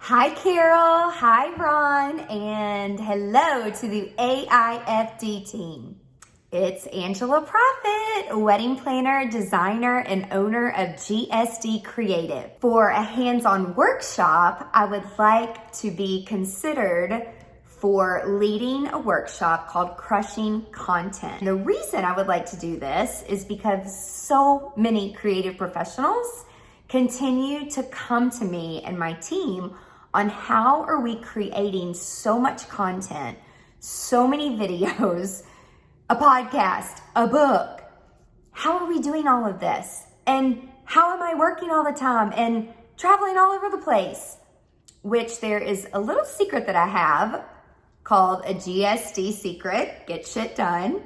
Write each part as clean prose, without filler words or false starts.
Hi Carol, hi Ron, and hello to the AIFD team. It's Angela Profit, wedding planner, designer, and owner of GSD Creative. For a hands-on workshop, I would like to be considered for leading a workshop called Crushing Content. The reason I would like to do this is because so many creative professionals continue to come to me and my team on how are we creating so much content, so many videos, a podcast, a book. How are we doing all of this? And how am I working all the time and traveling all over the place? Which there is a little secret that I have called a GSD secret, Get Shit Done,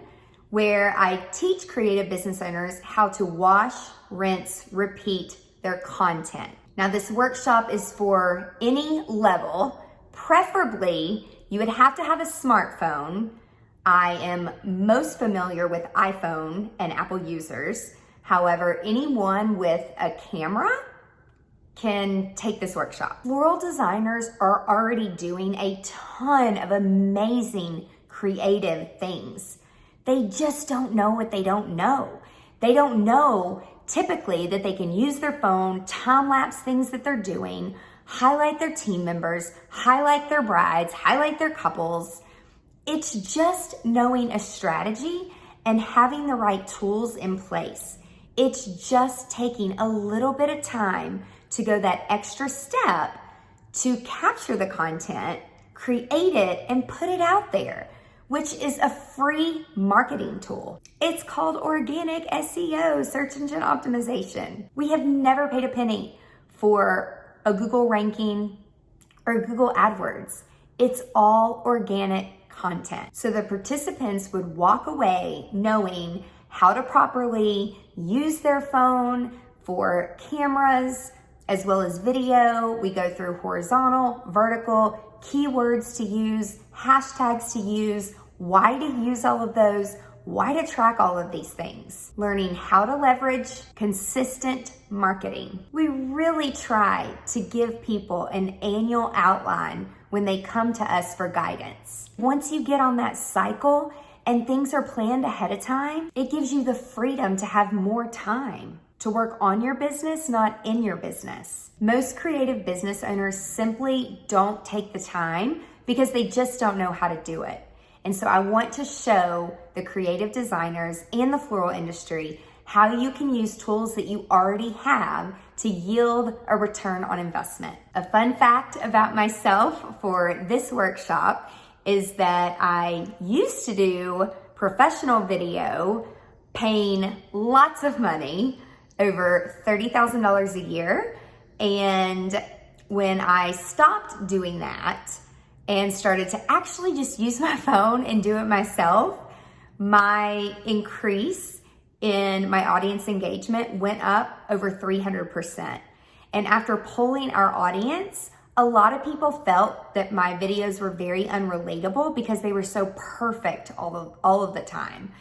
where I teach creative business owners how to wash, rinse, repeat their content. Now this workshop is for any level. Preferably, you would have to have a smartphone. I am most familiar with iPhone and Apple users. However, anyone with a camera can take this workshop. Floral designers are already doing a ton of amazing creative things. They just don't know what they don't know. They don't know typically that they can use their phone, time-lapse things that they're doing, highlight their team members, highlight their brides, highlight their couples. It's just knowing a strategy and having the right tools in place. It's just taking a little bit of time to go that extra step to capture the content, create it, and put it out there, which is a free marketing tool. It's called organic SEO, search engine optimization. We have never paid a penny for a Google ranking or Google AdWords. It's all organic content. So the participants would walk away knowing how to properly use their phone for cameras as well as video. We go through horizontal, vertical, keywords to use, hashtags to use, why to use all of those, why to track all of these things, learning how to leverage consistent marketing. We really try to give people an annual outline when they come to us for guidance. Once you get on that cycle and things are planned ahead of time, it gives you the freedom to have more time to work on your business, not in your business. Most creative business owners simply don't take the time because they just don't know how to do it. And so I want to show the creative designers and the floral industry how you can use tools that you already have to yield a return on investment. A fun fact about myself for this workshop is that I used to do professional video, paying lots of money, over $30,000 a year. And when I stopped doing that and started to actually just use my phone and do it myself, my increase in my audience engagement went up over 300%. And after polling our audience, a lot of people felt that my videos were very unrelatable because they were so perfect all of the time.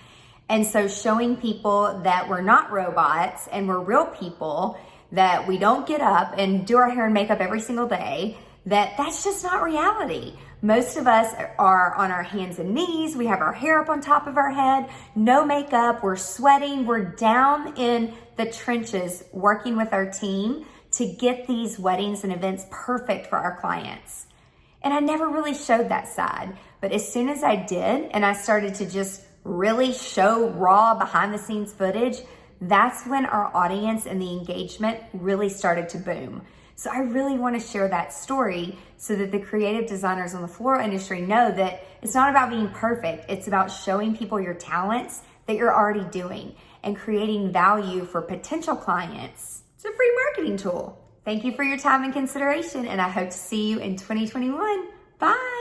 And so showing people that we're not robots and we're real people, that we don't get up and do our hair and makeup every single day, that's just not reality. Most of us are on our hands and knees. We have our hair up on top of our head, no makeup, we're sweating, we're down in the trenches working with our team to get these weddings and events perfect for our clients. And I never really showed that side. But as soon as I did, and I started to just really show raw behind the scenes footage, that's when our audience and the engagement really started to boom. So I really want to share that story so that the creative designers in the floral industry know that it's not about being perfect. It's about showing people your talents that you're already doing and creating value for potential clients. It's a free marketing tool. Thank you for your time and consideration, and I hope to see you in 2021. Bye.